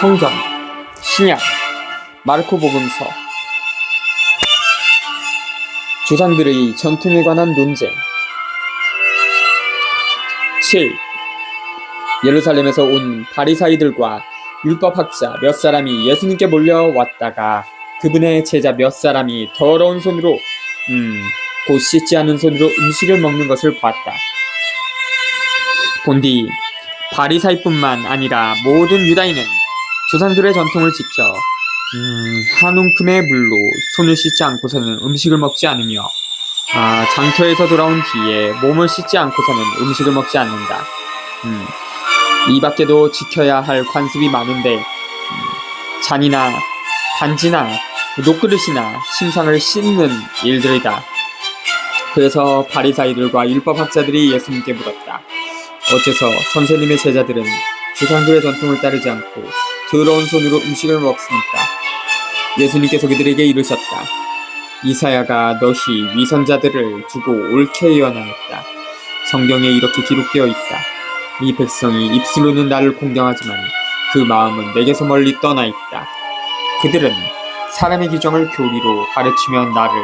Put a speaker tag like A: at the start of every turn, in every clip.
A: 성경, 신약, 마르코 복음서. 조상들의 전통에 관한 논쟁. 7. 예루살렘에서 온 바리사이들과 율법학자 몇 사람이 예수님께 몰려왔다가 그분의 제자 몇 사람이 더러운 손으로 곧 씻지 않은 손으로 음식을 먹는 것을 봤다. 본디 바리사이뿐만 아니라 모든 유다인은 조상들의 전통을 지켜 한 움큼의 물로 손을 씻지 않고서는 음식을 먹지 않으며 장터에서 돌아온 뒤에 몸을 씻지 않고서는 음식을 먹지 않는다. 이 밖에도 지켜야 할 관습이 많은데 잔이나 반지나 녹그릇이나 침상을 씻는 일들이다. 그래서 바리사이들과 율법학자들이 예수님께 물었다. 어째서 선생님의 제자들은 조상들의 전통을 따르지 않고 더러운 손으로 음식을 먹습니까? 예수님께서 그들에게 이르셨다. 이사야가 너희 위선자들을 두고 옳게 예언하였다. 성경에 이렇게 기록되어 있다. 이 백성이 입술로는 나를 공경하지만 그 마음은 내게서 멀리 떠나 있다. 그들은 사람의 규정을 교리로 가르치며 나를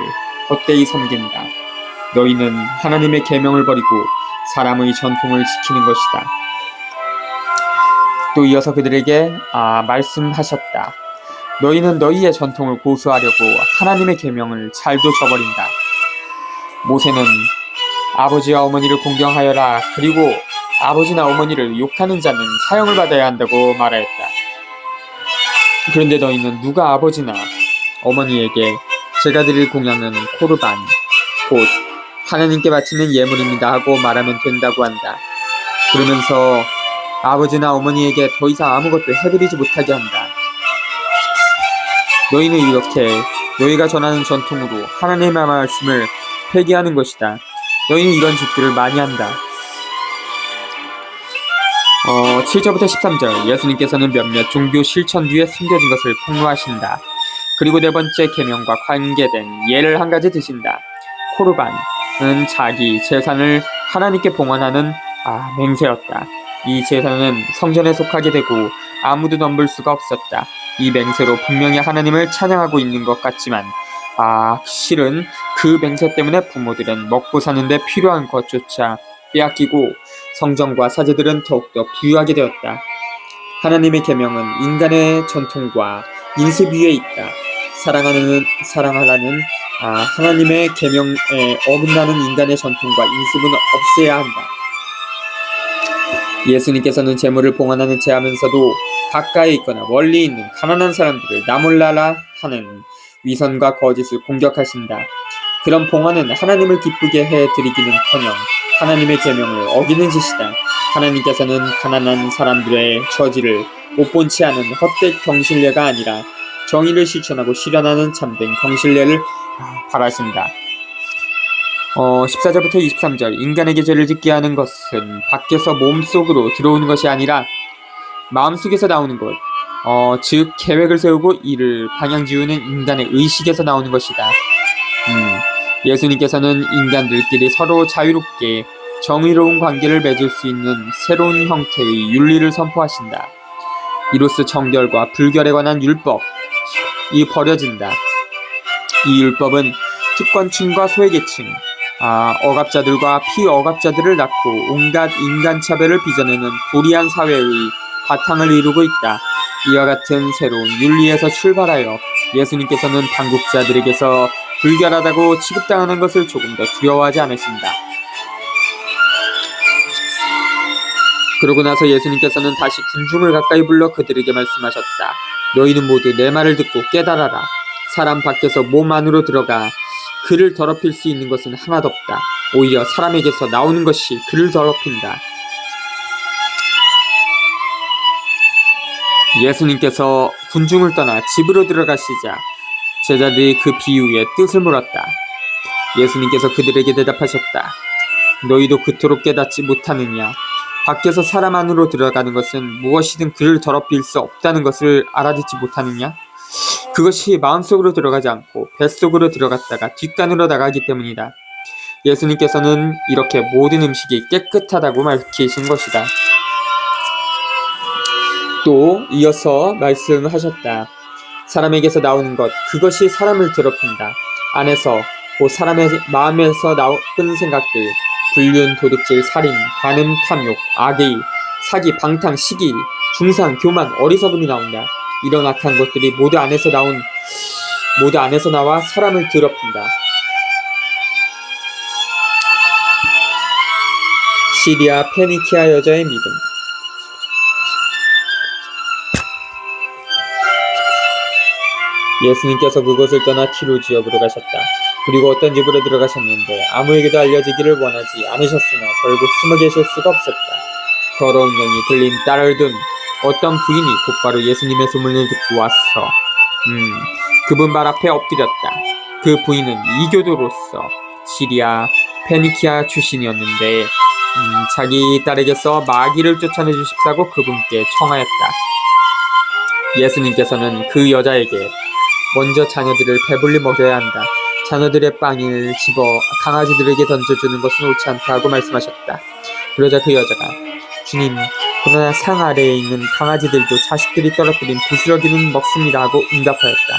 A: 헛되이 섬긴다. 너희는 하나님의 계명을 버리고 사람의 전통을 지키는 것이다. 또 이어서 그들에게 말씀하셨다. 너희는 너희의 전통을 고수하려고 하나님의 계명을 잘도 저버린다. 모세는 아버지와 어머니를 공경하여라. 그리고 아버지나 어머니를 욕하는 자는 사형을 받아야 한다고 말하였다. 그런데 너희는 누가 아버지나 어머니에게 제가 드릴 공양은 코르반, 곧 하나님께 바치는 예물입니다 하고 말하면 된다고 한다. 그러면서 아버지나 어머니에게 더 이상 아무것도 해드리지 못하게 한다. 너희는 이렇게 너희가 전하는 전통으로 하나님의 말씀을 폐기하는 것이다. 너희는 이런 짓들을 많이 한다. 7절부터 13절. 예수님께서는 몇몇 종교 실천 뒤에 숨겨진 것을 폭로하신다. 그리고 네 번째 계명과 관계된 예를 한 가지 드신다. 코르반은 자기 재산을 하나님께 봉헌하는 맹세였다. 이 제사는 성전에 속하게 되고 아무도 넘볼 수가 없었다. 이 맹세로 분명히 하나님을 찬양하고 있는 것 같지만 실은 그 맹세 때문에 부모들은 먹고 사는데 필요한 것조차 빼앗기고 성전과 사제들은 더욱더 부유하게 되었다. 하나님의 계명은 인간의 전통과 인습 위에 있다. 사랑하라는 하나님의 계명에 어긋나는 인간의 전통과 인습은 없애야 한다. 예수님께서는 재물을 봉헌하는 채 하면서도 가까이 있거나 멀리 있는 가난한 사람들을 나 몰라라 하는 위선과 거짓을 공격하신다. 그런 봉헌은 하나님을 기쁘게 해드리기는커녕 하나님의 계명을 어기는 짓이다. 하나님께서는 가난한 사람들의 처지를 못 본 채 하는 헛된 경실례가 아니라 정의를 실천하고 실현하는 참된 경실례를 바라신다. 14절부터 23절. 인간에게 죄를 짓게 하는 것은 밖에서 몸속으로 들어오는 것이 아니라 마음속에서 나오는 것, 즉 계획을 세우고 이를 방향 지우는 인간의 의식에서 나오는 것이다. 예수님께서는 인간들끼리 서로 자유롭게 정의로운 관계를 맺을 수 있는 새로운 형태의 윤리를 선포하신다. 이로써 정결과 불결에 관한 율법이 버려진다. 이 율법은 특권층과 소외계층, 억압자들과 피억압자들을 낳고 온갖 인간차별을 빚어내는 불의한 사회의 바탕을 이루고 있다. 이와 같은 새로운 윤리에서 출발하여 예수님께서는 당국자들에게서 불결하다고 취급당하는 것을 조금 더 두려워하지 않으신다. 그러고 나서 예수님께서는 다시 군중을 가까이 불러 그들에게 말씀하셨다. 너희는 모두 내 말을 듣고 깨달아라. 사람 밖에서 몸 안으로 들어가 그를 더럽힐 수 있는 것은 하나도 없다. 오히려 사람에게서 나오는 것이 그를 더럽힌다. 예수님께서 군중을 떠나 집으로 들어가시자 제자들이 그 비유의 뜻을 물었다. 예수님께서 그들에게 대답하셨다. 너희도 그토록 깨닫지 못하느냐? 밖에서 사람 안으로 들어가는 것은 무엇이든 그를 더럽힐 수 없다는 것을 알아듣지 못하느냐? 그것이 마음속으로 들어가지 않고 뱃속으로 들어갔다가 뒷간으로 나가기 때문이다. 예수님께서는 이렇게 모든 음식이 깨끗하다고 밝히신 것이다. 또 이어서 말씀하셨다. 사람에게서 나오는 것, 그것이 사람을 더럽힌다. 안에서, 곧 사람의 마음에서 나쁜 생각들, 불륜, 도둑질, 살인, 간음, 탐욕, 악의, 사기, 방탕, 시기, 중상, 교만, 어리석음이 나온다. 이런 악한 것들이 모두 안에서 나와 사람을 더럽힌다. 시리아 페니키아 여자의 믿음. 예수님께서 그곳을 떠나 티로 지역으로 가셨다. 그리고 어떤 집으로 들어가셨는데 아무에게도 알려지기를 원하지 않으셨으나 결국 숨어 계실 수가 없었다. 더러운 영이 들린 딸을 둔 어떤 부인이 곧바로 예수님의 소문을 듣고 왔어. 그분 발 앞에 엎드렸다. 그 부인은 이교도로서 시리아 페니키아 출신이었는데 자기 딸에게서 마귀를 쫓아내주십사고 그분께 청하였다. 예수님께서는 그 여자에게 먼저 자녀들을 배불리 먹여야 한다. 자녀들의 빵을 집어 강아지들에게 던져주는 것은 옳지 않다고 말씀하셨다. 그러자 그 여자가 주님, 그러나 상 아래에 있는 강아지들도 자식들이 떨어뜨린 부스러기는 먹습니다 하고 응답하였다.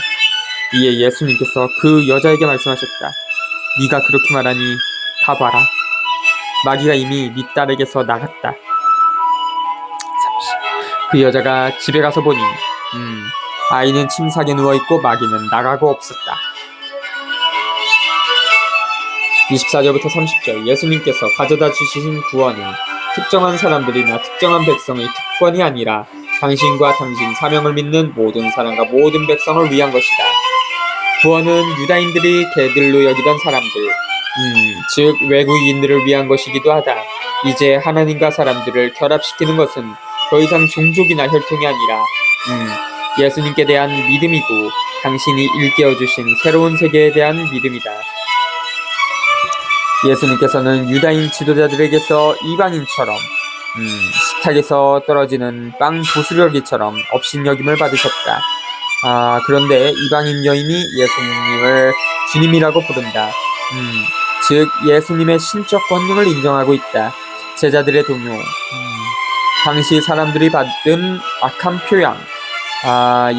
A: 이에 예수님께서 그 여자에게 말씀하셨다. 네가 그렇게 말하니 가봐라. 마귀가 이미 네 딸에게서 나갔다. 그 여자가 집에 가서 보니 아이는 침상에 누워있고 마귀는 나가고 없었다. 24절부터 30절 예수님께서 가져다 주신 구원은 특정한 사람들이나 특정한 백성의 특권이 아니라 당신과 당신 사명을 믿는 모든 사람과 모든 백성을 위한 것이다. 구원은 유다인들이 개들로 여기던 사람들, 즉 외국인들을 위한 것이기도 하다. 이제 하나님과 사람들을 결합시키는 것은 더 이상 종족이나 혈통이 아니라 예수님께 대한 믿음이고 당신이 일깨워주신 새로운 세계에 대한 믿음이다. 예수님께서는 유다인 지도자들에게서 이방인처럼 식탁에서 떨어지는 빵 부스러기처럼 업신여김을 받으셨다. 그런데 이방인 여인이 예수님을 주님이라고 부른다. 즉 예수님의 신적 권능을 인정하고 있다. 제자들의 동요, 당시 사람들이 받은 악한 표양,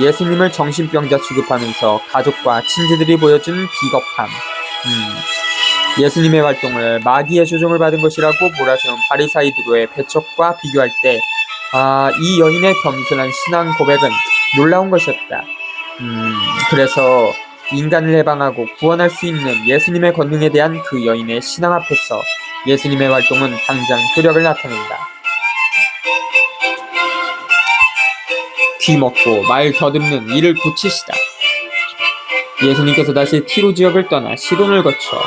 A: 예수님을 정신병자 취급하면서 가족과 친지들이 보여준 비겁함, 예수님의 활동을 마귀의 조종을 받은 것이라고 몰아세운 바리사이들의 배척과 비교할 때 이 여인의 겸손한 신앙 고백은 놀라운 것이었다. 그래서 인간을 해방하고 구원할 수 있는 예수님의 권능에 대한 그 여인의 신앙 앞에서 예수님의 활동은 당장 효력을 나타낸다. 귀 먹고 말 더듬는 이를 고치시다. 예수님께서 다시 티로 지역을 떠나 시돈을 거쳐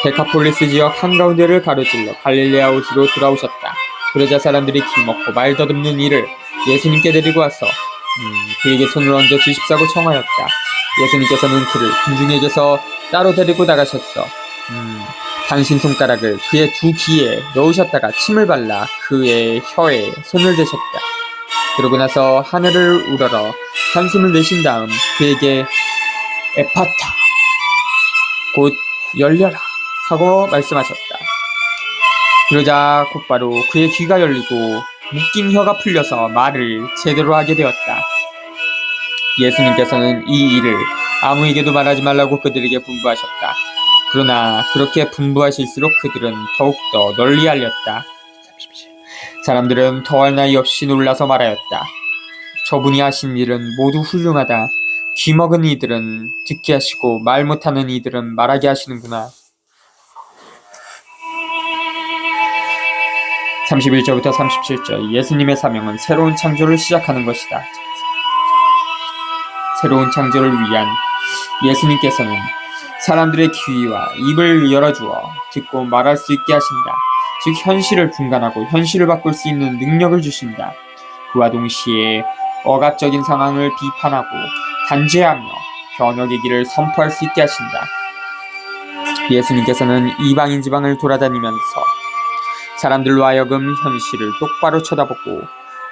A: 데카폴리스 지역 한가운데를 가로질러 갈릴레아 호수로 돌아오셨다. 그러자 사람들이 귀 먹고 말 더듬는 이를 예수님께 데리고 와서 그에게 손을 얹어 주십사고 청하였다. 예수님께서는 그를 군중에게서 따로 데리고 나가셨어. 당신 손가락을 그의 두 귀에 넣으셨다가 침을 발라 그의 혀에 손을 대셨다. 그러고 나서 하늘을 우러러 한숨을 내신 다음 그에게 에파타, 곧 열려라 하고 말씀하셨다. 그러자 곧바로 그의 귀가 열리고 묶인 혀가 풀려서 말을 제대로 하게 되었다. 예수님께서는 이 일을 아무에게도 말하지 말라고 그들에게 분부하셨다. 그러나 그렇게 분부하실수록 그들은 더욱더 널리 알렸다. 사람들은 더할 나위 없이 놀라서 말하였다. 저분이 하신 일은 모두 훌륭하다. 귀 먹은 이들은 듣게 하시고 말 못하는 이들은 말하게 하시는구나. 31절부터 37절 예수님의 사명은 새로운 창조를 시작하는 것이다. 새로운 창조를 위한 예수님께서는 사람들의 귀와 입을 열어주어 듣고 말할 수 있게 하신다. 즉 현실을 분간하고 현실을 바꿀 수 있는 능력을 주신다. 그와 동시에 억압적인 상황을 비판하고 단죄하며 변혁의 길을 선포할 수 있게 하신다. 예수님께서는 이방인 지방을 돌아다니면서 사람들로 하여금 현실을 똑바로 쳐다보고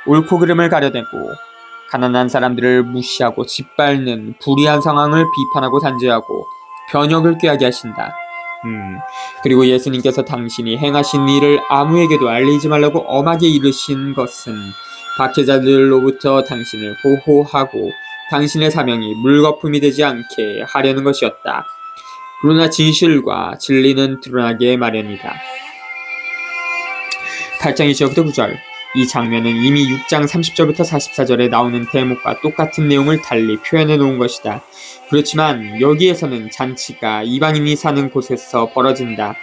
A: 옳고 그름을 가려내고 가난한 사람들을 무시하고 짓밟는 불의한 상황을 비판하고 단죄하고 변혁을 꾀하게 하신다. 그리고 예수님께서 당신이 행하신 일을 아무에게도 알리지 말라고 엄하게 이르신 것은 박해자들로부터 당신을 보호하고 당신의 사명이 물거품이 되지 않게 하려는 것이었다. 그러나 진실과 진리는 드러나게 마련이다. 8장 1절부터 9절. 이 장면은 이미 6장 30절부터 44절에 나오는 대목과 똑같은 내용을 달리 표현해 놓은 것이다. 그렇지만 여기에서는 잔치가 이방인이 사는 곳에서 벌어진다.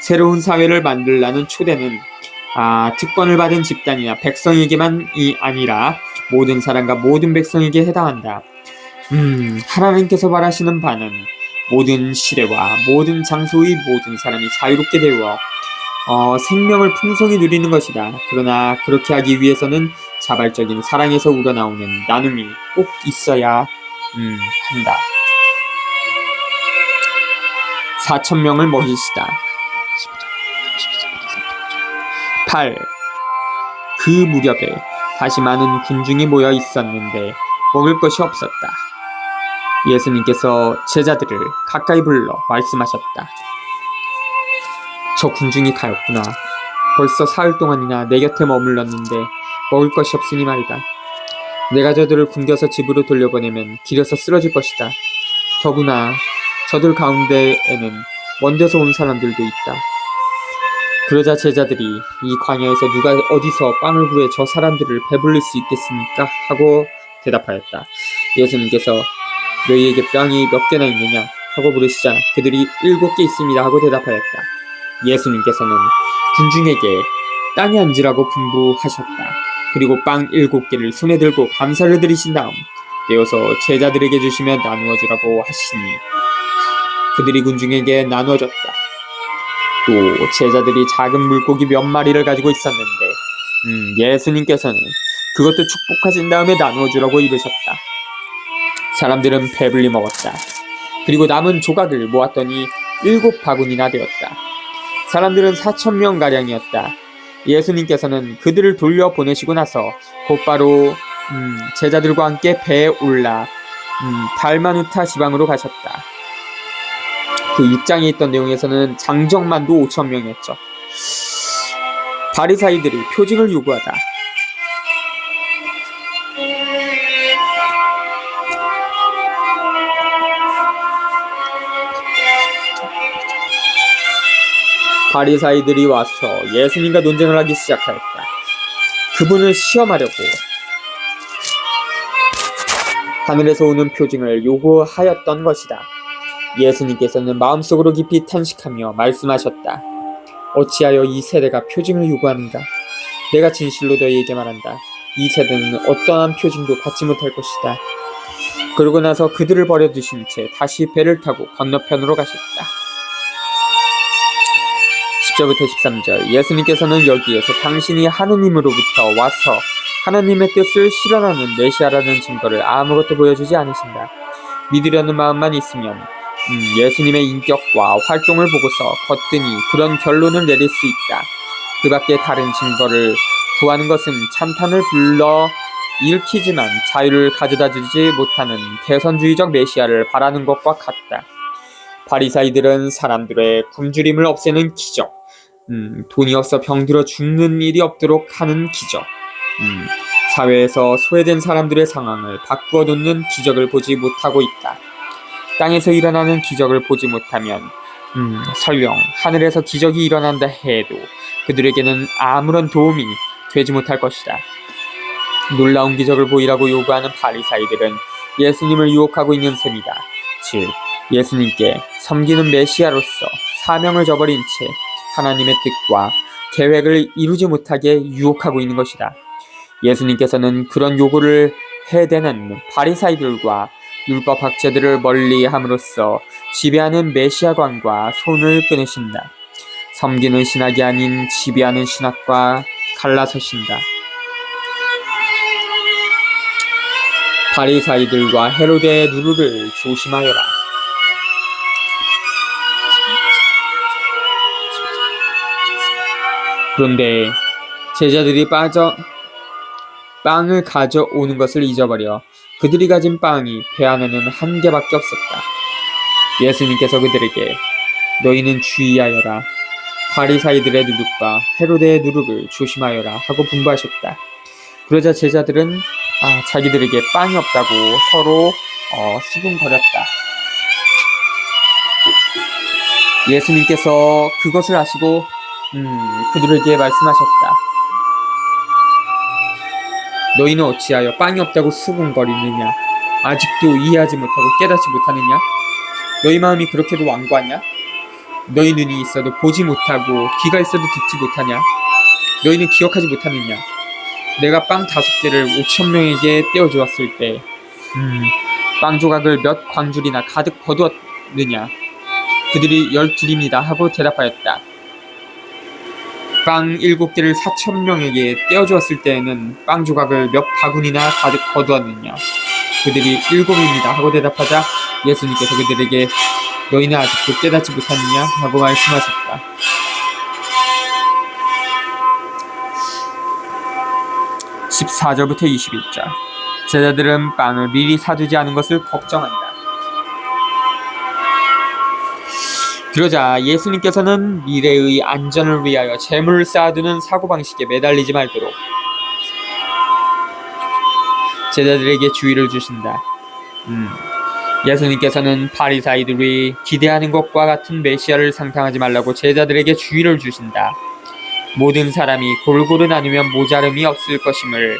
A: 새로운 사회를 만들라는 초대는 특권을 받은 집단이나 백성에게만이 아니라 모든 사람과 모든 백성에게 해당한다. 하나님께서 바라시는 바는 모든 시대와 모든 장소의 모든 사람이 자유롭게 되어 생명을 풍성히 누리는 것이다. 그러나 그렇게 하기 위해서는 자발적인 사랑에서 우러나오는 나눔이 꼭 있어야 한다. 4,000명을 먹이시다. 8. 그 무렵에 다시 많은 군중이 모여 있었는데 먹을 것이 없었다. 예수님께서 제자들을 가까이 불러 말씀하셨다. 저 군중이 가였구나. 벌써 사흘 동안이나 내 곁에 머물렀는데 먹을 것이 없으니 말이다. 내가 저들을 굶겨서 집으로 돌려보내면 길에서 쓰러질 것이다. 더구나 저들 가운데에는 먼 데서 온 사람들도 있다. 그러자 제자들이 이 광야에서 누가 어디서 빵을 구해 저 사람들을 배불릴 수 있겠습니까? 하고 대답하였다. 예수님께서 너희에게 빵이 몇 개나 있느냐? 하고 물으시자 그들이 7개 있습니다. 하고 대답하였다. 예수님께서는 군중에게 땅에 앉으라고 분부하셨다. 그리고 빵 7개를 손에 들고 감사를 드리신 다음 떼어서 제자들에게 주시며 나누어 주라고 하시니 그들이 군중에게 나누어 줬다. 또 제자들이 작은 물고기 몇 마리를 가지고 있었는데 예수님께서는 그것도 축복하신 다음에 나누어 주라고 이르셨다. 사람들은 배불리 먹었다. 그리고 남은 조각을 모았더니 7바구니나 되었다. 사람들은 4,000명가량이었다. 예수님께서는 그들을 돌려보내시고 나서 곧바로 제자들과 함께 배에 올라 달마누타 지방으로 가셨다. 그 6장에 있던 내용에서는 장정만도 5,000명이었죠. 바리사이들이 표징을 요구하다. 바리사이들이 와서 예수님과 논쟁을 하기 시작하였다. 그분을 시험하려고 하늘에서 오는 표징을 요구하였던 것이다. 예수님께서는 마음속으로 깊이 탄식하며 말씀하셨다. 어찌하여 이 세대가 표징을 요구하는가? 내가 진실로 너희에게 말한다. 이 세대는 어떠한 표징도 받지 못할 것이다. 그러고 나서 그들을 버려두신 채 다시 배를 타고 건너편으로 가셨다. 10절부터 13절. 예수님께서는 여기에서 당신이 하느님으로부터 와서 하나님의 뜻을 실현하는 메시아라는 증거를 아무것도 보여주지 않으신다. 믿으려는 마음만 있으면 예수님의 인격과 활동을 보고서 거뜬히 그런 결론을 내릴 수 있다. 그 밖에 다른 증거를 구하는 것은 찬탄을 불러 일으키지만 자유를 가져다주지 못하는 개선주의적 메시아를 바라는 것과 같다. 바리사이들은 사람들의 굶주림을 없애는 기적, 돈이 없어 병들어 죽는 일이 없도록 하는 기적, 사회에서 소외된 사람들의 상황을 바꾸어 놓는 기적을 보지 못하고 있다. 땅에서 일어나는 기적을 보지 못하면 설령 하늘에서 기적이 일어난다 해도 그들에게는 아무런 도움이 되지 못할 것이다. 놀라운 기적을 보이라고 요구하는 바리사이들은 예수님을 유혹하고 있는 셈이다. 즉 예수님께 섬기는 메시아로서 사명을 저버린 채 하나님의 뜻과 계획을 이루지 못하게 유혹하고 있는 것이다. 예수님께서는 그런 요구를 해대는 바리사이들과 율법 학자들을 멀리함으로써 지배하는 메시아관과 손을 끊으신다. 섬기는 신학이 아닌 지배하는 신학과 갈라서신다. 바리사이들과 헤로데의 누루를 조심하여라. 그런데 제자들이 빵을 가져오는 것을 잊어버려 그들이 가진 빵이 배 안에는 한 개밖에 없었다. 예수님께서 그들에게 너희는 주의하여라. 바리사이들의 누룩과 헤로데의 누룩을 조심하여라 하고 분부하셨다. 그러자 제자들은 자기들에게 빵이 없다고 서로 수군거렸다. 예수님께서 그것을 아시고 그들에게 말씀하셨다. 너희는 어찌하여 빵이 없다고 수군거리느냐? 아직도 이해하지 못하고 깨닫지 못하느냐? 너희 마음이 그렇게도 완고하냐? 너희 눈이 있어도 보지 못하고 귀가 있어도 듣지 못하냐? 너희는 기억하지 못하느냐? 내가 빵 5개를 5,000명에게 떼어주었을 때 빵 조각을 몇 광줄이나 가득 거두었느냐? 그들이 12입니다 하고 대답하였다. 빵 7개를 4,000명에게 떼어주었을 때에는 빵 조각을 몇 바구니나 가득 거두었느냐? 그들이 7입니다 하고 대답하자 예수님께서 그들에게 너희는 아직도 깨닫지 못하느냐 하고 말씀하셨다. 14절부터 21절. 제자들은 빵을 미리 사두지 않은 것을 걱정한다. 그러자 예수님께서는 미래의 안전을 위하여 재물을 쌓아두는 사고방식에 매달리지 말도록 제자들에게 주의를 주신다. 예수님께서는 바리사이들이 기대하는 것과 같은 메시아를 상상하지 말라고 제자들에게 주의를 주신다. 모든 사람이 골고루 나누면 모자름이 없을 것임을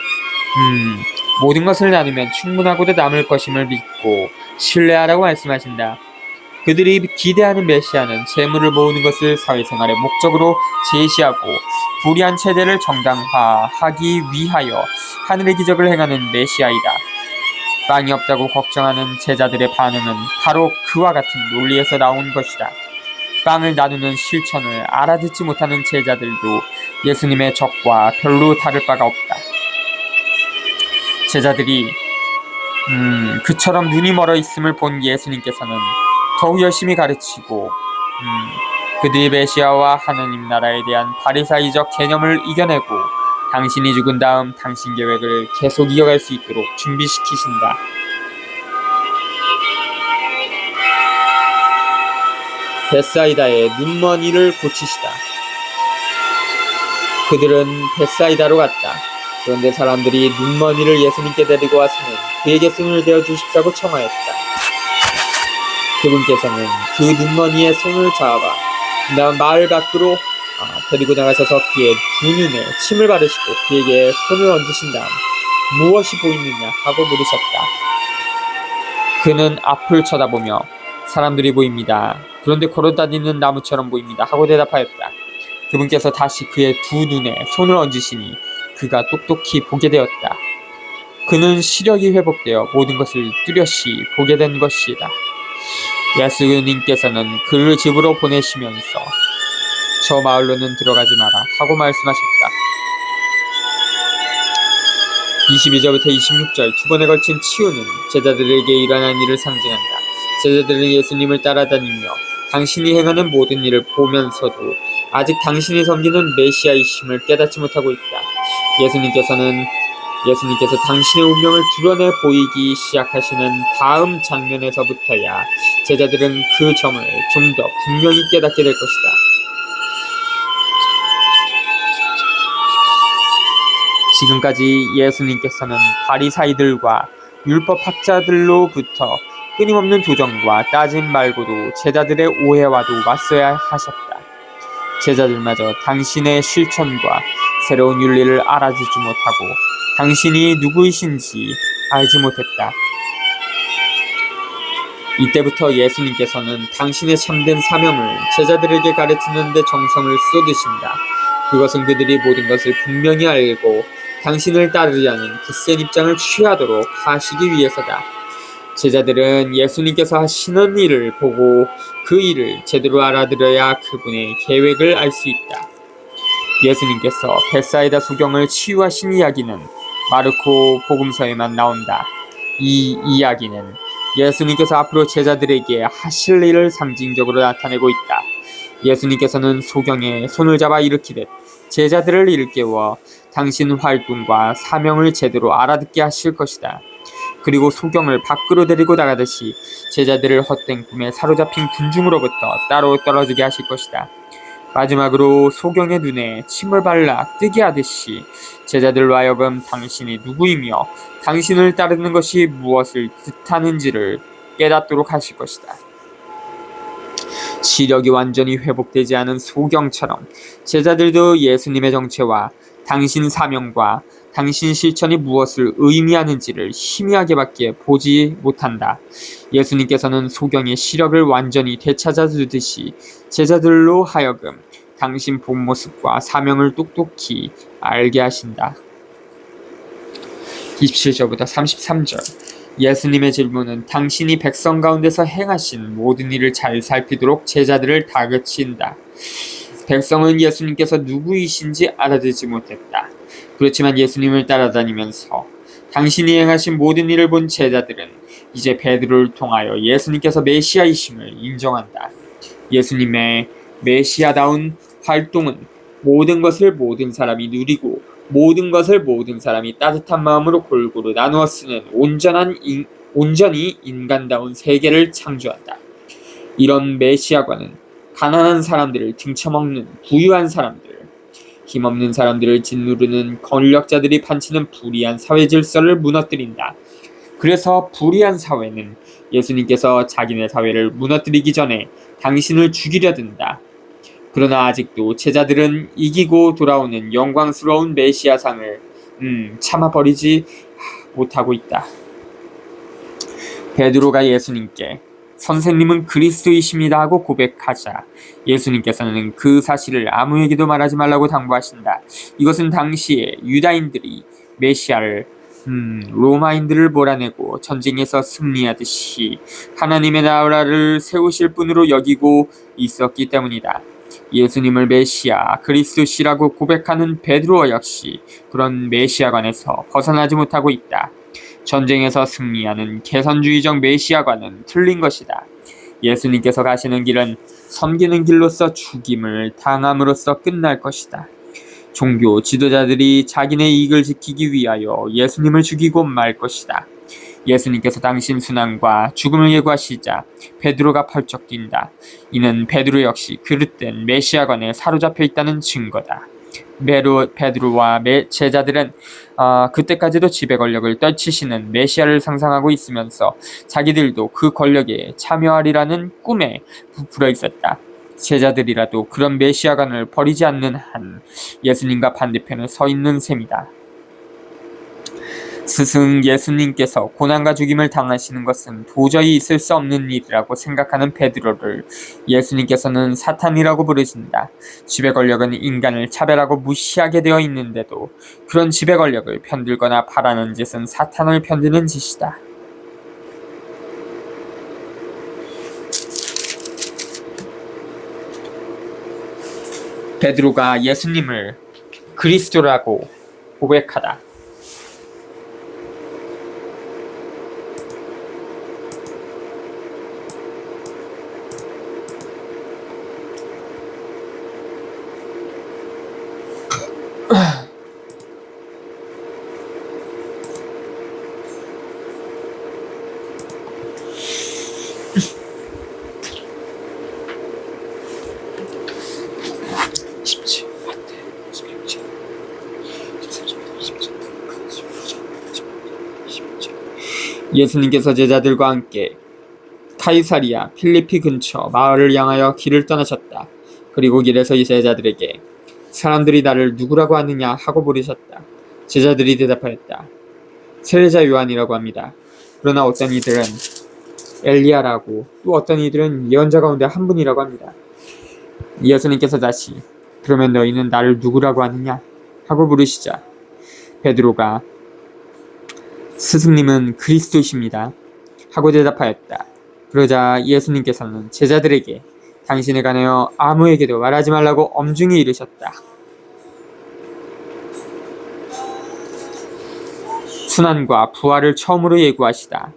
A: 모든 것을 나누면 충분하고도 남을 것임을 믿고 신뢰하라고 말씀하신다. 그들이 기대하는 메시아는 재물을 모으는 것을 사회생활의 목적으로 제시하고 불의한 체제를 정당화하기 위하여 하늘의 기적을 행하는 메시아이다. 빵이 없다고 걱정하는 제자들의 반응은 바로 그와 같은 논리에서 나온 것이다. 빵을 나누는 실천을 알아듣지 못하는 제자들도 예수님의 적과 별로 다를 바가 없다. 제자들이 그처럼 눈이 멀어 있음을 본 예수님께서는 더욱 열심히 가르치고 그들이 메시아와 하느님 나라에 대한 바리사이적 개념을 이겨내고 당신이 죽은 다음 당신 계획을 계속 이어갈 수 있도록 준비시키신다. 벳사이다의 눈먼이를 고치시다. 그들은 벳사이다로 갔다. 그런데 사람들이 눈먼이를 예수님께 데리고 왔으면 그에게 손을 대어 주십사고 청하였다. 그분께서는 그 눈먼이의 손을 잡아 마을 밖으로 데리고 나가셔서 그의 두 눈에 침을 바르시고 그에게 손을 얹으신 다음 무엇이 보이느냐 하고 물으셨다. 그는 앞을 쳐다보며 사람들이 보입니다. 그런데 걸어다니는 나무처럼 보입니다 하고 대답하였다. 그분께서 다시 그의 두 눈에 손을 얹으시니 그가 똑똑히 보게 되었다. 그는 시력이 회복되어 모든 것을 뚜렷이 보게 된 것이다. 예수님께서는 그를 집으로 보내시면서 저 마을로는 들어가지 마라 하고 말씀하셨다. 22절부터 26절 두 번에 걸친 치유는 제자들에게 일어난 일을 상징한다. 제자들은 예수님을 따라다니며 당신이 행하는 모든 일을 보면서도 아직 당신이 섬기는 메시아이심을 깨닫지 못하고 있다. 예수님께서 당신의 운명을 드러내 보이기 시작하시는 다음 장면에서부터야 제자들은 그 점을 좀 더 분명히 깨닫게 될 것이다. 지금까지 예수님께서는 바리사이들과 율법학자들로부터 끊임없는 도전과 따짐 말고도 제자들의 오해와도 맞서야 하셨다. 제자들마저 당신의 실천과 새로운 윤리를 알아주지 못하고 당신이 누구이신지 알지 못했다. 이때부터 예수님께서는 당신의 참된 사명을 제자들에게 가르치는 데 정성을 쏟으신다. 그것은 그들이 모든 것을 분명히 알고 당신을 따르려는 굳센 입장을 취하도록 하시기 위해서다. 제자들은 예수님께서 하시는 일을 보고 그 일을 제대로 알아들어야 그분의 계획을 알 수 있다. 예수님께서 벳사이다 소경을 치유하신 이야기는 마르코 복음서에만 나온다. 이 이야기는 예수님께서 앞으로 제자들에게 하실 일을 상징적으로 나타내고 있다. 예수님께서는 소경의 손을 잡아 일으키듯 제자들을 일깨워 당신 활동과 사명을 제대로 알아듣게 하실 것이다. 그리고 소경을 밖으로 데리고 나가듯이 제자들을 헛된 꿈에 사로잡힌 군중으로부터 따로 떨어지게 하실 것이다. 마지막으로 소경의 눈에 침을 발라 뜨게 하듯이 제자들로 하여금 당신이 누구이며 당신을 따르는 것이 무엇을 뜻하는지를 깨닫도록 하실 것이다. 시력이 완전히 회복되지 않은 소경처럼 제자들도 예수님의 정체와 당신 사명과 당신 실천이 무엇을 의미하는지를 희미하게밖에 보지 못한다. 예수님께서는 소경의 시력을 완전히 되찾아주듯이 제자들로 하여금 당신 본 모습과 사명을 똑똑히 알게 하신다. 27절부터 33절. 예수님의 질문은 당신이 백성 가운데서 행하신 모든 일을 잘 살피도록 제자들을 다그친다. 백성은 예수님께서 누구이신지 알아듣지 못했다. 그렇지만 예수님을 따라다니면서 당신이 행하신 모든 일을 본 제자들은 이제 베드로를 통하여 예수님께서 메시아이심을 인정한다. 예수님의 메시아다운 활동은 모든 것을 모든 사람이 누리고 모든 것을 모든 사람이 따뜻한 마음으로 골고루 나누어 쓰는 온전히 인간다운 세계를 창조한다. 이런 메시아관은 가난한 사람들을 등쳐먹는 부유한 사람들, 힘없는 사람들을 짓누르는 권력자들이 판치는 불의한 사회 질서를 무너뜨린다. 그래서 불의한 사회는 예수님께서 자기네 사회를 무너뜨리기 전에 당신을 죽이려 든다. 그러나 아직도 제자들은 이기고 돌아오는 영광스러운 메시아상을 참아버리지 못하고 있다. 베드로가 예수님께 선생님은 그리스도이십니다 하고 고백하자 예수님께서는 그 사실을 아무에게도 말하지 말라고 당부하신다. 이것은 당시에 유다인들이 메시아를 로마인들을 몰아내고 전쟁에서 승리하듯이 하나님의 나라를 세우실 분으로 여기고 있었기 때문이다. 예수님을 메시아 그리스도시라고 고백하는 베드로 역시 그런 메시아관에서 벗어나지 못하고 있다. 전쟁에서 승리하는 개선주의적 메시아관은 틀린 것이다. 예수님께서 가시는 길은 섬기는 길로서 죽임을 당함으로써 끝날 것이다. 종교 지도자들이 자기네 이익을 지키기 위하여 예수님을 죽이고 말 것이다. 예수님께서 당신 순환과 죽음을 예고하시자 베드로가 펄쩍 뛴다. 이는 베드로 역시 그릇된 메시아관에 사로잡혀 있다는 증거다. 베드로와 제자들은 그때까지도 지배 권력을 떨치시는 메시아를 상상하고 있으면서 자기들도 그 권력에 참여하리라는 꿈에 부풀어 있었다. 제자들이라도 그런 메시아관을 버리지 않는 한 예수님과 반대편에 서 있는 셈이다. 스승 예수님께서 고난과 죽임을 당하시는 것은 도저히 있을 수 없는 일이라고 생각하는 베드로를 예수님께서는 사탄이라고 부르신다. 지배 권력은 인간을 차별하고 무시하게 되어 있는데도 그런 지배 권력을 편들거나 바라는 짓은 사탄을 편드는 짓이다. 베드로가 예수님을 그리스도라고 고백하다. 예수님께서 제자들과 함께 카이사리아 필리피 근처 마을을 향하여 길을 떠나셨다. 그리고 길에서 이 제자들에게 사람들이 나를 누구라고 하느냐 하고 물으셨다. 제자들이 대답하였다. 세례자 요한이라고 합니다. 그러나 어떤 이들은 엘리야라고 또 어떤 이들은 예언자 가운데 한 분이라고 합니다. 예수님께서 다시 그러면 너희는 나를 누구라고 하느냐 하고 물으시자 베드로가 스승님은 그리스도이십니다 하고 대답하였다. 그러자 예수님께서는 제자들에게 당신에 관하여 아무에게도 말하지 말라고 엄중히 이르셨다. 순환과 부활을 처음으로 예고하시다.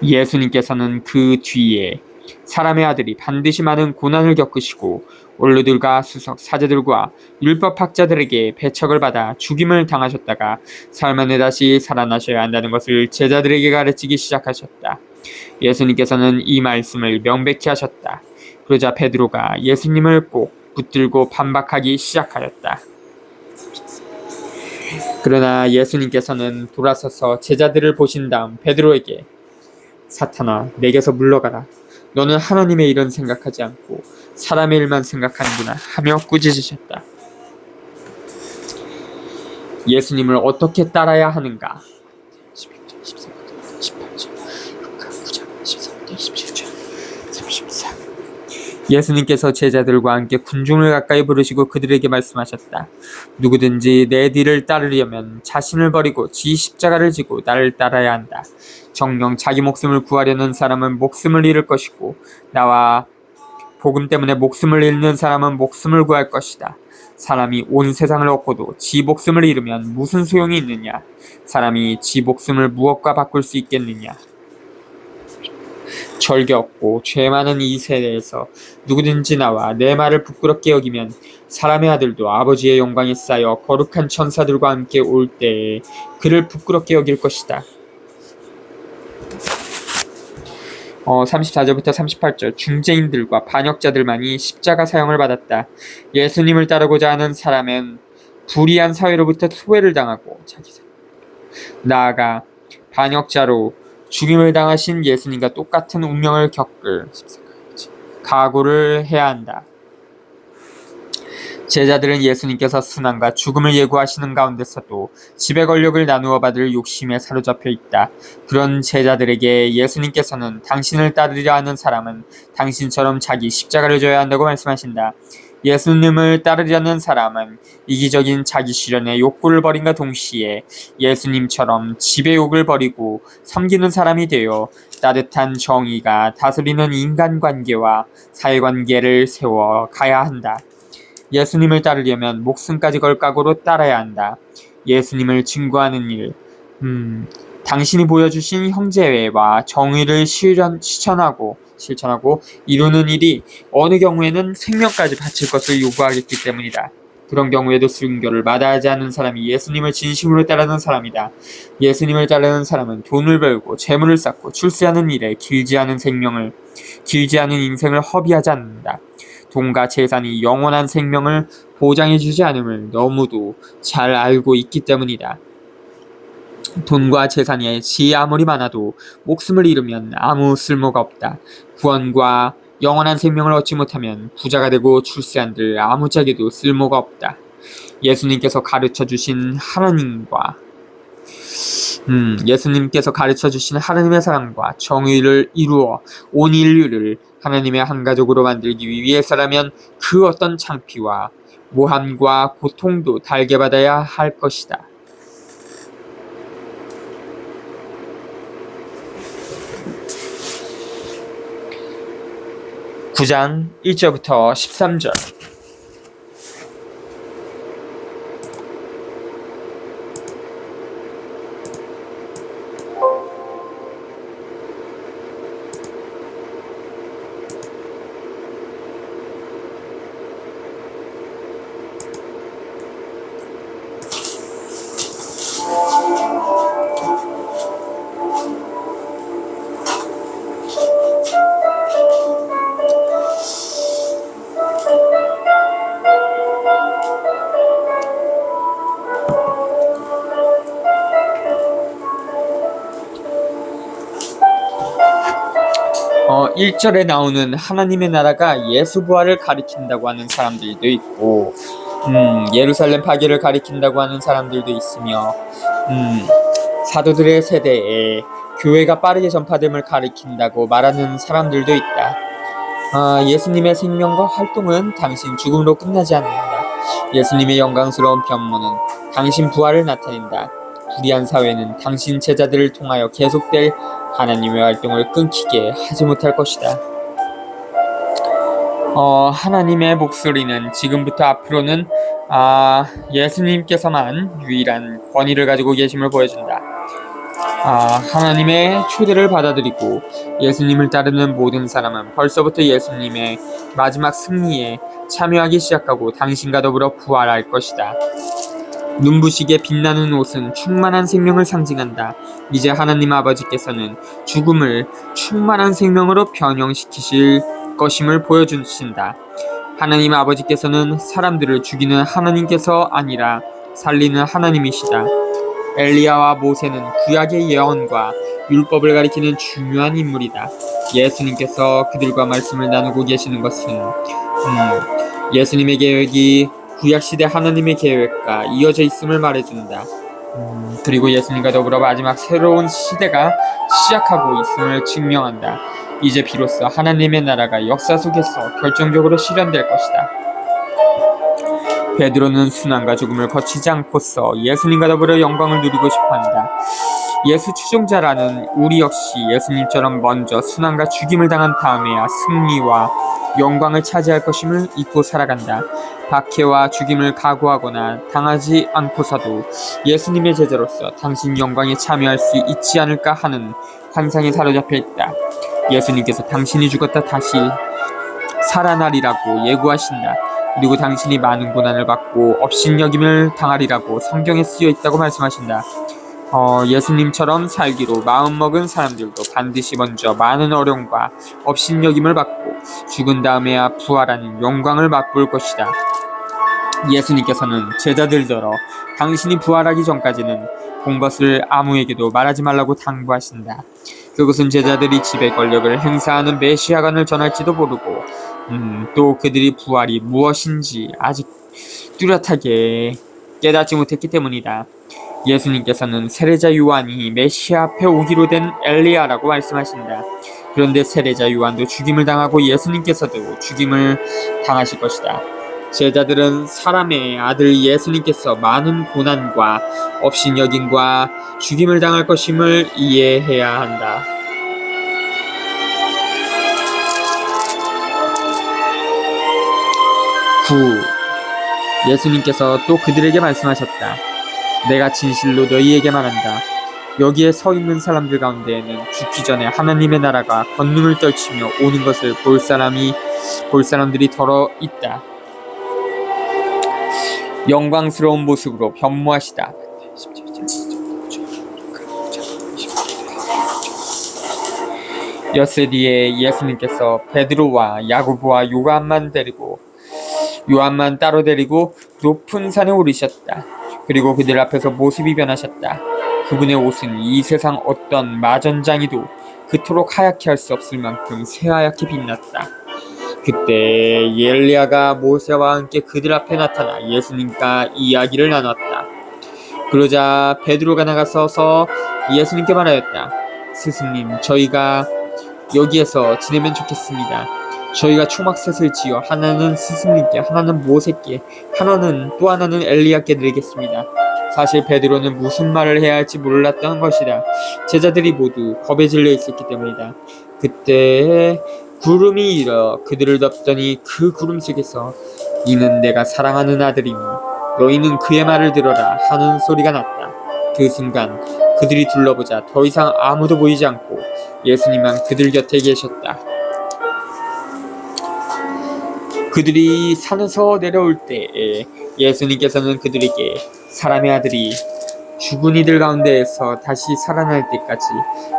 A: 예수님께서는 그 뒤에 사람의 아들이 반드시 많은 고난을 겪으시고 원로들과 수석 사제들과 율법학자들에게 배척을 받아 죽임을 당하셨다가 사흘 만에 다시 살아나셔야 한다는 것을 제자들에게 가르치기 시작하셨다. 예수님께서는 이 말씀을 명백히 하셨다. 그러자 베드로가 예수님을 꼭 붙들고 반박하기 시작하였다. 그러나 예수님께서는 돌아서서 제자들을 보신 다음 베드로에게 사탄아, 내게서 물러가라. 너는 하나님의 일은 생각하지 않고 사람의 일만 생각하는구나 하며 꾸짖으셨다. 예수님을 어떻게 따라야 하는가? 11절, 14절, 18절, 루카 9장, 13절, 27절, 34. 예수님께서 제자들과 함께 군중을 가까이 부르시고 그들에게 말씀하셨다. 누구든지 내 뒤를 따르려면 자신을 버리고 지 십자가를 지고 나를 따라야 한다. 정녕 자기 목숨을 구하려는 사람은 목숨을 잃을 것이고 나와 복음 때문에 목숨을 잃는 사람은 목숨을 구할 것이다. 사람이 온 세상을 얻고도 지 목숨을 잃으면 무슨 소용이 있느냐? 사람이 지 목숨을 무엇과 바꿀 수 있겠느냐? 절개없고 죄 많은 이 세대에서 누구든지 나와 내 말을 부끄럽게 여기면 사람의 아들도 아버지의 영광에 쌓여 거룩한 천사들과 함께 올 때에 그를 부끄럽게 여길 것이다. 34절부터 38절 중재인들과 반역자들만이 십자가 사형을 받았다. 예수님을 따르고자 하는 사람은 불의한 사회로부터 소외를 당하고 나아가 반역자로 죽임을 당하신 예수님과 똑같은 운명을 겪을 각오를 해야 한다. 제자들은 예수님께서 순환과 죽음을 예고하시는 가운데서도 지배 권력을 나누어 받을 욕심에 사로잡혀 있다. 그런 제자들에게 예수님께서는 당신을 따르려 하는 사람은 당신처럼 자기 십자가를 져야 한다고 말씀하신다. 예수님을 따르려는 사람은 이기적인 자기 실현의 욕구를 버림과 동시에 예수님처럼 지배욕을 버리고 섬기는 사람이 되어 따뜻한 정의가 다스리는 인간관계와 사회관계를 세워 가야 한다. 예수님을 따르려면 목숨까지 걸 각오로 따라야 한다. 예수님을 증거하는 일, 당신이 보여주신 형제와 정의를 실천하고 이루는 일이 어느 경우에는 생명까지 바칠 것을 요구하겠기 때문이다. 그런 경우에도 순교를 마다하지 않는 사람이 예수님을 진심으로 따르는 사람이다. 예수님을 따르는 사람은 돈을 벌고 재물을 쌓고 출세하는 일에 길지 않은 인생을 허비하지 않는다. 돈과 재산이 영원한 생명을 보장해주지 않음을 너무도 잘 알고 있기 때문이다. 돈과 재산이 지 아무리 많아도 목숨을 잃으면 아무 쓸모가 없다. 구원과 영원한 생명을 얻지 못하면 부자가 되고 출세한들 아무짝에도 쓸모가 없다. 예수님께서 가르쳐 주신 하나님의 사랑과 정의를 이루어 온 인류를 하나님의 한 가족으로 만들기 위해서라면 그 어떤 창피와 모함과 고통도 달게 받아야 할 것이다. 9장 1절부터 13절. 어, 1절에 나오는 하나님의 나라가 예수부활을 가리킨다고 하는 사람들도 있고 예루살렘 파괴를 가리킨다고 하는 사람들도 있으며 사도들의 세대에 교회가 빠르게 전파됨을 가리킨다고 말하는 사람들도 있다. 예수님의 생명과 활동은 당신 죽음으로 끝나지 않는다. 예수님의 영광스러운 변모는 당신 부활을 나타낸다. 불의한 사회는 당신 제자들을 통하여 계속될 하나님의 활동을 끊기게 하지 못할 것이다. 하나님의 목소리는 지금부터 앞으로는 예수님께서만 유일한 권위를 가지고 계심을 보여준다. 하나님의 초대를 받아들이고 예수님을 따르는 모든 사람은 벌써부터 예수님의 마지막 승리에 참여하기 시작하고 당신과 더불어 부활할 것이다. 눈부시게 빛나는 옷은 충만한 생명을 상징한다. 이제 하나님 아버지께서는 죽음을 충만한 생명으로 변형시키실 것임을 보여주신다. 하나님 아버지께서는 사람들을 죽이는 하나님께서 아니라 살리는 하나님이시다. 엘리야와 모세는 구약의 예언과 율법을 가리키는 중요한 인물이다. 예수님께서 그들과 말씀을 나누고 계시는 것은 예수님의 계획이 구약시대 하나님의 계획과 이어져 있음을 말해준다. 그리고 예수님과 더불어 마지막 새로운 시대가 시작하고 있음을 증명한다. 이제 비로소 하나님의 나라가 역사 속에서 결정적으로 실현될 것이다. 베드로는 순환과 죽음을 거치지 않고서 예수님과 더불어 영광을 누리고 싶어한다. 예수 추종자라는 우리 역시 예수님처럼 먼저 순환과 죽임을 당한 다음에야 승리와 영광을 차지할 것임을 잊고 살아간다. 박해와 죽임을 각오하거나 당하지 않고서도 예수님의 제자로서 당신 영광에 참여할 수 있지 않을까 하는 환상에 사로잡혀 있다. 예수님께서 당신이 죽었다 다시 살아나리라고 예고하신다. 그리고 당신이 많은 고난을 받고 업신여김을 당하리라고 성경에 쓰여 있다고 말씀하신다. 예수님처럼 살기로 마음먹은 사람들도 반드시 먼저 많은 어려움과 업신여김을 받고 죽은 다음에야 부활하는 영광을 맛볼 것이다. 예수님께서는 제자들더러 당신이 부활하기 전까지는 본 것을 아무에게도 말하지 말라고 당부하신다. 그것은 제자들이 지배 권력을 행사하는 메시아관을 전할지도 모르고 또 그들이 부활이 무엇인지 아직 뚜렷하게 깨닫지 못했기 때문이다. 예수님께서는 세례자 요한이 메시아 앞에 오기로 된 엘리야라고 말씀하신다. 그런데 세례자 요한도 죽임을 당하고 예수님께서도 죽임을 당하실 것이다. 제자들은 사람의 아들 예수님께서 많은 고난과 업신여김과 죽임을 당할 것임을 이해해야 한다. 9. 예수님께서 또 그들에게 말씀하셨다. 내가 진실로 너희에게 말한다. 여기에 서 있는 사람들 가운데에는 죽기 전에 하나님의 나라가 권능을 떨치며 오는 것을 볼 사람들이 더러 있다. 영광스러운 모습으로 변모하시다. 엿새 뒤에 예수님께서 베드로와 야고보와 요한만 따로 데리고 높은 산에 오르셨다. 그리고 그들 앞에서 모습이 변하셨다. 그분의 옷은 이 세상 어떤 마전장이도 그토록 하얗게 할 수 없을 만큼 새하얗게 빛났다. 그때 엘리야가 모세와 함께 그들 앞에 나타나 예수님과 이야기를 나눴다. 그러자 베드로가 나가서서 예수님께 말하였다. 스승님, 저희가 여기에서 지내면 좋겠습니다. 저희가 초막셋을 지어 하나는 스승님께, 하나는 모세께, 또 하나는 엘리야께 드리겠습니다. 사실 베드로는 무슨 말을 해야 할지 몰랐던 것이다. 제자들이 모두 겁에 질려 있었기 때문이다. 그때 구름이 일어 그들을 덮더니 그 구름 속에서 이는 내가 사랑하는 아들이니 너희는 그의 말을 들어라 하는 소리가 났다. 그 순간 그들이 둘러보자 더 이상 아무도 보이지 않고 예수님만 그들 곁에 계셨다. 그들이 산에서 내려올 때에 예수님께서는 그들에게 사람의 아들이 죽은 이들 가운데에서 다시 살아날 때까지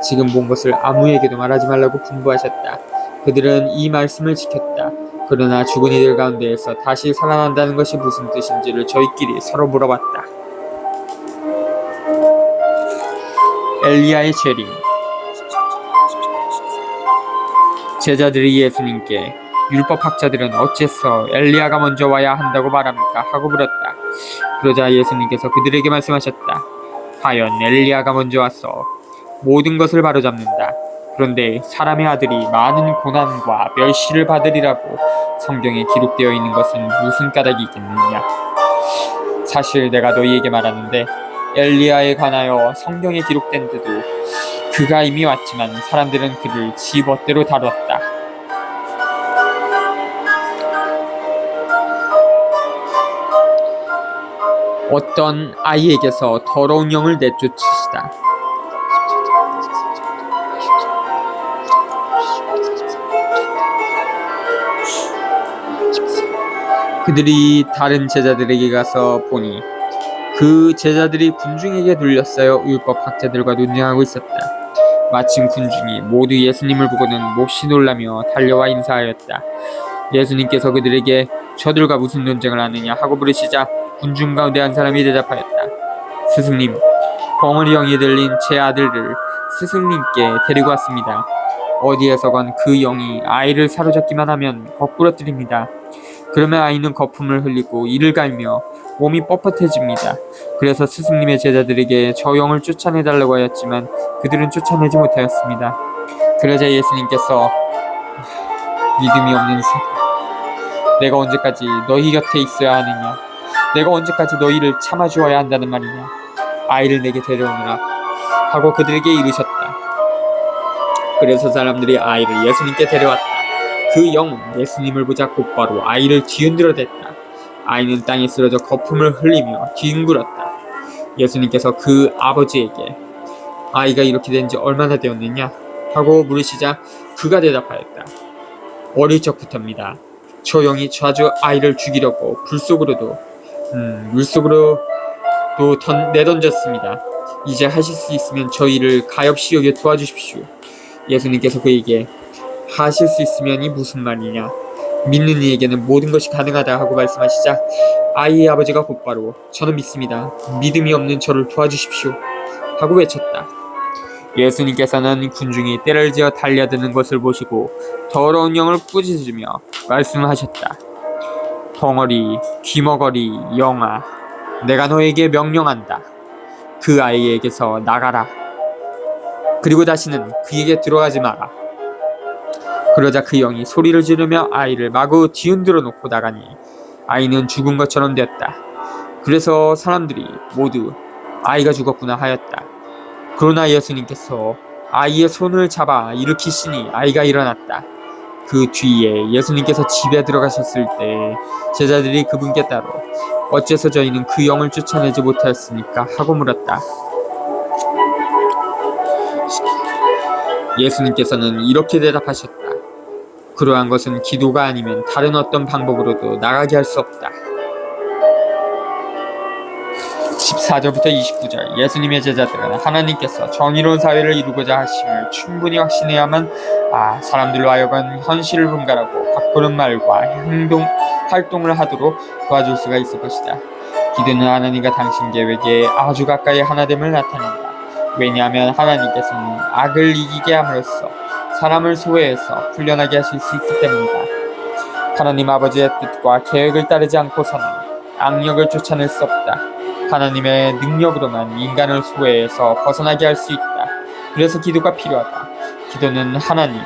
A: 지금 본 것을 아무에게도 말하지 말라고 분부하셨다. 그들은 이 말씀을 지켰다. 그러나 죽은 이들 가운데에서 다시 살아난다는 것이 무슨 뜻인지를 저희끼리 서로 물어봤다. 엘리야의 재림. 제자들이 예수님께 율법학자들은 어째서 엘리야가 먼저 와야 한다고 말합니까? 하고 물었다. 그러자 예수님께서 그들에게 말씀하셨다. 과연 엘리야가 먼저 와서 모든 것을 바로잡는다. 그런데 사람의 아들이 많은 고난과 멸시를 받으리라고 성경에 기록되어 있는 것은 무슨 까닭이 있겠느냐? 사실 내가 너희에게 말하는데 엘리야에 관하여 성경에 기록된 데도 그가 이미 왔지만 사람들은 그를 지 멋대로 다뤘다. 어떤 아이에게서 더러운 영을 내쫓으시다. 그들이 다른 제자들에게 가서 보니 그 제자들이 군중에게 눌렸어요. 율법 학자들과 논쟁하고 있었다. 마침 군중이 모두 예수님을 보고는 몹시 놀라며 달려와 인사하였다. 예수님께서 그들에게 저들과 무슨 논쟁을 하느냐 하고 물으시자 군중 가운데 한 사람이 대답하였다. 스승님, 벙어리 영이 들린 제 아들을 스승님께 데리고 왔습니다. 어디에서건 그 영이 아이를 사로잡기만 하면 거꾸러뜨립니다. 그러면 아이는 거품을 흘리고 이를 갈며 몸이 뻣뻣해집니다. 그래서 스승님의 제자들에게 저 영을 쫓아내달라고 하였지만 그들은 쫓아내지 못하였습니다. 그러자 예수님께서 믿음이 없는 새끼야, 내가 언제까지 너희 곁에 있어야 하느냐? 내가 언제까지 너희를 참아주어야 한다는 말이냐? 아이를 내게 데려오느라 하고 그들에게 이르셨다. 그래서 사람들이 아이를 예수님께 데려왔다. 그 영은 예수님을 보자 곧바로 아이를 뒤흔들어댔다. 아이는 땅에 쓰러져 거품을 흘리며 뒤응굴었다. 예수님께서 그 아버지에게 아이가 이렇게 된 지 얼마나 되었느냐 하고 물으시자 그가 대답하였다. 어릴 적부터입니다. 저 영이 자주 아이를 죽이려고 물속으로도 내던졌습니다. 이제 하실 수 있으면 저희를 가엾이 여겨 도와주십시오. 예수님께서 그에게 하실 수 있으면이 무슨 말이냐? 믿는 이에게는 모든 것이 가능하다 하고 말씀하시자 아이의 아버지가 곧바로 저는 믿습니다. 믿음이 없는 저를 도와주십시오 하고 외쳤다. 예수님께서는 군중이 떼를 지어 달려드는 것을 보시고 더러운 영을 꾸짖으며 말씀하셨다. 벙어리, 귀머거리, 영아, 내가 너에게 명령한다. 그 아이에게서 나가라. 그리고 다시는 그에게 들어가지 마라. 그러자 그 영이 소리를 지르며 아이를 마구 뒤흔들어 놓고 나가니 아이는 죽은 것처럼 되었다. 그래서 사람들이 모두 아이가 죽었구나 하였다. 그러나 예수님께서 아이의 손을 잡아 일으키시니 아이가 일어났다. 그 뒤에 예수님께서 집에 들어가셨을 때 제자들이 그분께 따로 어째서 저희는 그 영을 쫓아내지 못하였습니까? 하고 물었다. 예수님께서는 이렇게 대답하셨다. 그러한 것은 기도가 아니면 다른 어떤 방법으로도 나가게 할 수 없다. 14절부터 29절 예수님의 제자들은 하나님께서 정의로운 사회를 이루고자 하심을 충분히 확신해야만 사람들로 하여금 현실을 분간하고 바꾸는 말과 활동을 하도록 도와줄 수가 있을 것이다. 기도는 하나님과 당신 계획에 아주 가까이 하나됨을 나타낸다. 왜냐하면 하나님께서는 악을 이기게 함으로써 사람을 소외해서 훈련하게 하실 수 있기 때문이다. 하나님 아버지의 뜻과 계획을 따르지 않고서는 악력을 쫓아낼 수 없다. 하나님의 능력으로만 인간을 소외해서 벗어나게 할 수 있다. 그래서 기도가 필요하다. 기도는 하나님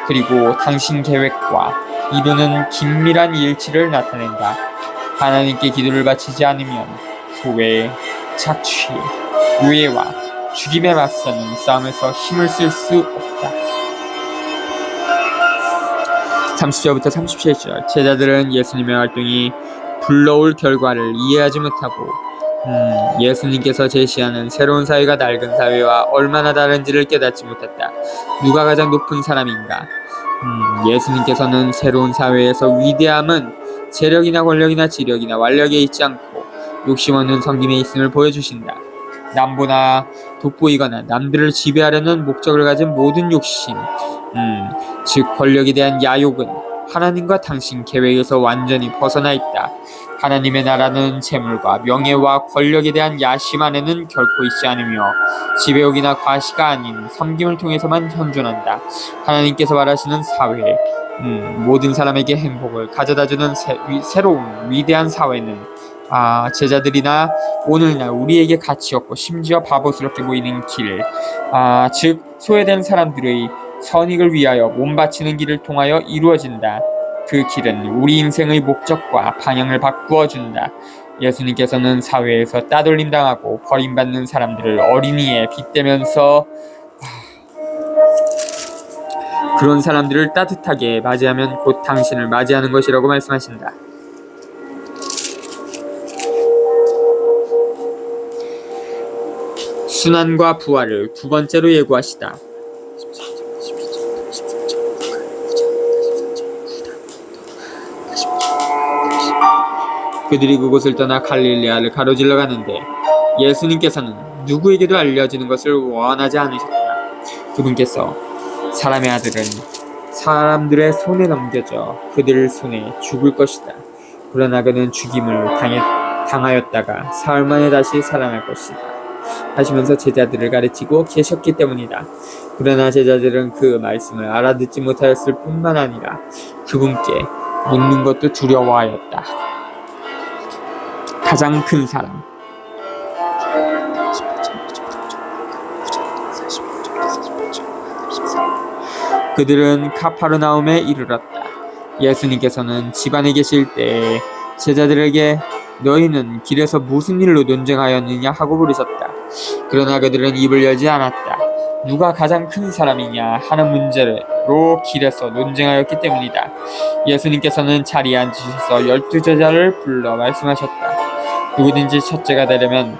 A: 그리고 당신 계획과 이루는 긴밀한 일치를 나타낸다. 하나님께 기도를 바치지 않으면 소외, 착취, 우애와 죽임에 맞서는 싸움에서 힘을 쓸 수 없다. 30절부터 37절 제자들은 예수님의 활동이 불러올 결과를 이해하지 못하고 예수님께서 제시하는 새로운 사회가 낡은 사회와 얼마나 다른지를 깨닫지 못했다. 누가 가장 높은 사람인가? 예수님께서는 새로운 사회에서 위대함은 재력이나 권력이나 지력이나 완력에 있지 않고 욕심 없는 섬김에 있음을 보여주신다. 남보나 돋보이거나 남들을 지배하려는 목적을 가진 모든 욕심, 즉 권력에 대한 야욕은 하나님과 당신 계획에서 완전히 벗어나 있다. 하나님의 나라는 재물과 명예와 권력에 대한 야심 안에는 결코 있지 않으며 지배욕이나 과시가 아닌 섬김을 통해서만 현존한다. 하나님께서 말하시는 사회, 모든 사람에게 행복을 가져다주는 새로운 위대한 사회는 제자들이나 오늘날 우리에게 가치 없고 심지어 바보스럽게 보이는 길, 즉 소외된 사람들의 선익을 위하여 몸 바치는 길을 통하여 이루어진다. 그 길은 우리 인생의 목적과 방향을 바꾸어 준다. 예수님께서는 사회에서 따돌림당하고 버림받는 사람들을 어린이에 빗대면서 그런 사람들을 따뜻하게 맞이하면 곧 당신을 맞이하는 것이라고 말씀하신다. 순환과 부활을 두 번째로 예고하시다. 그들이 그곳을 떠나 갈릴레아를 가로질러 가는데 예수님께서는 누구에게도 알려지는 것을 원하지 않으셨다. 그분께서 사람의 아들은 사람들의 손에 넘겨져 그들 손에 죽을 것이다. 그러나 그는 죽임을 당하였다가 사흘 만에 다시 살아날 것이다. 하시면서 제자들을 가르치고 계셨기 때문이다. 그러나 제자들은 그 말씀을 알아듣지 못하였을 뿐만 아니라 그분께 묻는 것도 두려워하였다. 가장 큰 사람. 그들은 카파르나움에 이르렀다. 예수님께서는 집안에 계실 때 제자들에게 너희는 길에서 무슨 일로 논쟁하였느냐 하고 물으셨다. 그러나 그들은 입을 열지 않았다. 누가 가장 큰 사람이냐 하는 문제로 길에서 논쟁하였기 때문이다. 예수님께서는 자리에 앉으셔서 12제자를 불러 말씀하셨다. 누구든지 첫째가 되려면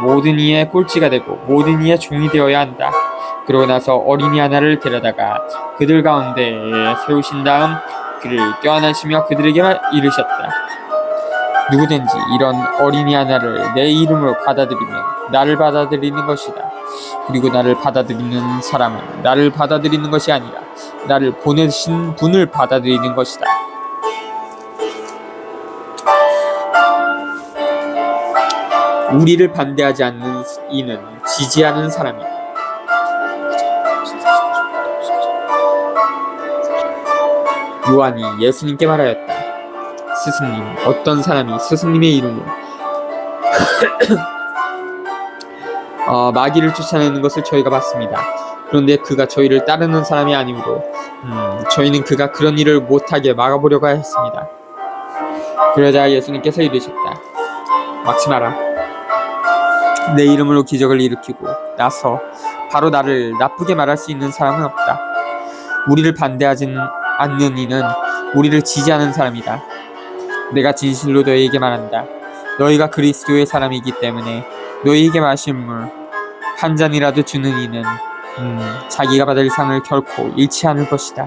A: 모든 이의 꼴찌가 되고 모든 이의 종이 되어야 한다. 그러고 나서 어린이 하나를 데려다가 그들 가운데에 세우신 다음 그를 껴안으시며 그들에게 이르셨다. 누구든지 이런 어린이 하나를 내 이름으로 받아들이면 나를 받아들이는 것이다. 그리고 나를 받아들이는 사람은 나를 받아들이는 것이 아니라 나를 보내신 분을 받아들이는 것이다. 우리를 반대하지 않는 이는 지지하는 사람이다. 요한이 예수님께 말하였다. 스승님, 어떤 사람이 스승님의 이름으로 마귀를 쫓아내는 것을 저희가 봤습니다. 그런데 그가 저희를 따르는 사람이 아니므로 저희는 그가 그런 일을 못하게 막아보려고 했습니다. 그러자 예수님께서 이르셨다. 막지 마라. 내 이름으로 기적을 일으키고 나서 바로 나를 나쁘게 말할 수 있는 사람은 없다. 우리를 반대하지 않는 이는 우리를 지지하는 사람이다. 내가 진실로 너희에게 말한다. 너희가 그리스도의 사람이기 때문에 너희에게 마실 물 한 잔이라도 주는 이는 자기가 받을 상을 결코 잃지 않을 것이다.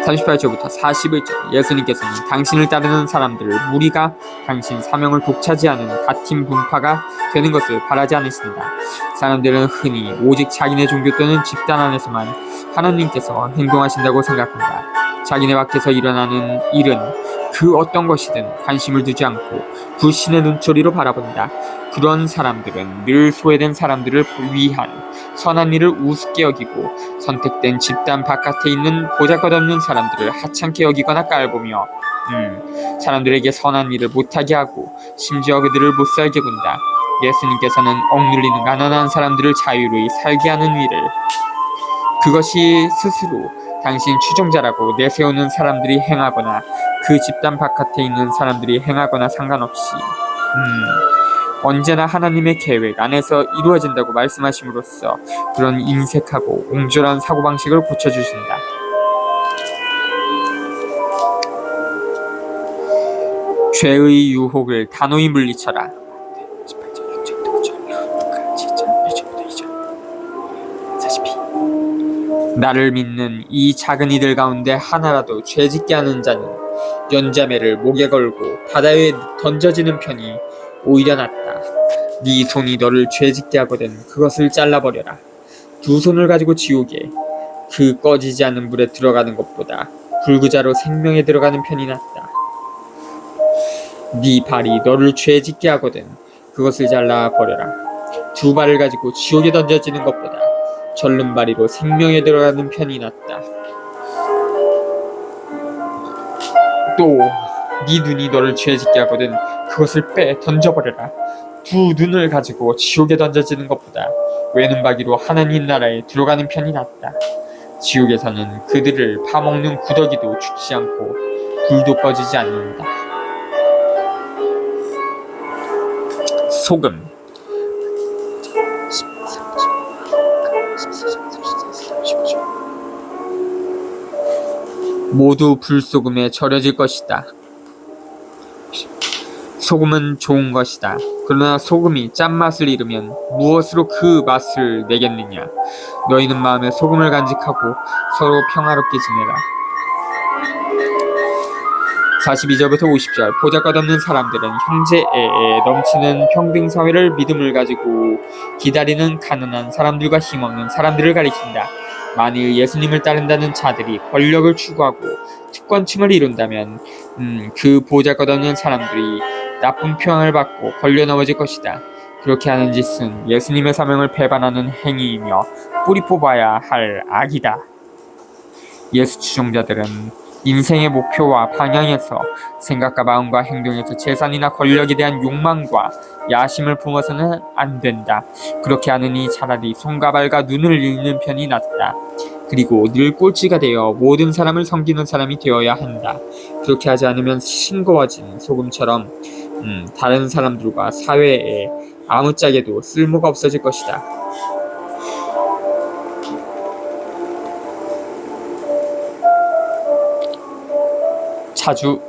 A: 38절부터 41절. 예수님께서는 당신을 따르는 사람들을 무리가 당신 사명을 독차지하는 같은 분파가 되는 것을 바라지 않으신다. 사람들은 흔히 오직 자기네 종교 또는 집단 안에서만 하나님께서 행동하신다고 생각한다. 자기네 밖에서 일어나는 일은 그 어떤 것이든 관심을 두지 않고 불신의 눈초리로 바라본다. 그런 사람들은 늘 소외된 사람들을 위한 선한 일을 우습게 여기고 선택된 집단 바깥에 있는 보잘것없는 사람들을 하찮게 여기거나 깔보며 사람들에게 선한 일을 못하게 하고 심지어 그들을 못살게 군다. 예수님께서는 억눌리는 가난한 사람들을 자유로이 살게 하는 일을 그것이 스스로 당신 추종자라고 내세우는 사람들이 행하거나 그 집단 바깥에 있는 사람들이 행하거나 상관없이 언제나 하나님의 계획 안에서 이루어진다고 말씀하심으로써 그런 인색하고 옹졸한 사고방식을 고쳐주신다. 죄의 유혹을 단호히 물리쳐라. 나를 믿는 이 작은 이들 가운데 하나라도 죄짓게 하는 자는 연자매를 목에 걸고 바다에 던져지는 편이 오히려 낫다. 네 손이 너를 죄짓게 하거든 그것을 잘라버려라. 두 손을 가지고 지옥에 그 꺼지지 않는 불에 들어가는 것보다 불구자로 생명에 들어가는 편이 낫다. 네 발이 너를 죄짓게 하거든 그것을 잘라버려라. 두 발을 가지고 지옥에 던져지는 것보다 절름발이로 생명에 들어가는 편이 낫다. 또 네 눈이 너를 죄짓게 하거든 그것을 빼 던져버려라. 두 눈을 가지고 지옥에 던져지는 것보다 외눈박이로 하나님 나라에 들어가는 편이 낫다. 지옥에서는 그들을 파먹는 구더기도 죽지 않고 불도 꺼지지 않는다. 소금. 모두 불소금에 절여질 것이다. 소금은 좋은 것이다. 그러나 소금이 짠맛을 잃으면 무엇으로 그 맛을 내겠느냐. 너희는 마음에 소금을 간직하고 서로 평화롭게 지내라. 42절부터 50절 보잘것없는 사람들은 형제에 넘치는 평등사회를 믿음을 가지고 기다리는 가난한 사람들과 힘없는 사람들을 가리킨다. 만일 예수님을 따른다는 자들이 권력을 추구하고 특권층을 이룬다면 그 보잘것없는 사람들이 나쁜 평을 받고 걸려 넘어질 것이다. 그렇게 하는 짓은 예수님의 사명을 배반하는 행위이며 뿌리 뽑아야 할 악이다. 예수 추종자들은 인생의 목표와 방향에서 생각과 마음과 행동에서 재산이나 권력에 대한 욕망과 야심을 품어서는 안 된다. 그렇게 하느니 차라리 손과 발과 눈을 잃는 편이 낫다. 그리고 늘 꼴찌가 되어 모든 사람을 섬기는 사람이 되어야 한다. 그렇게 하지 않으면 싱거워진 소금처럼 다른 사람들과 사회에 아무짝에도 쓸모가 없어질 것이다. 자주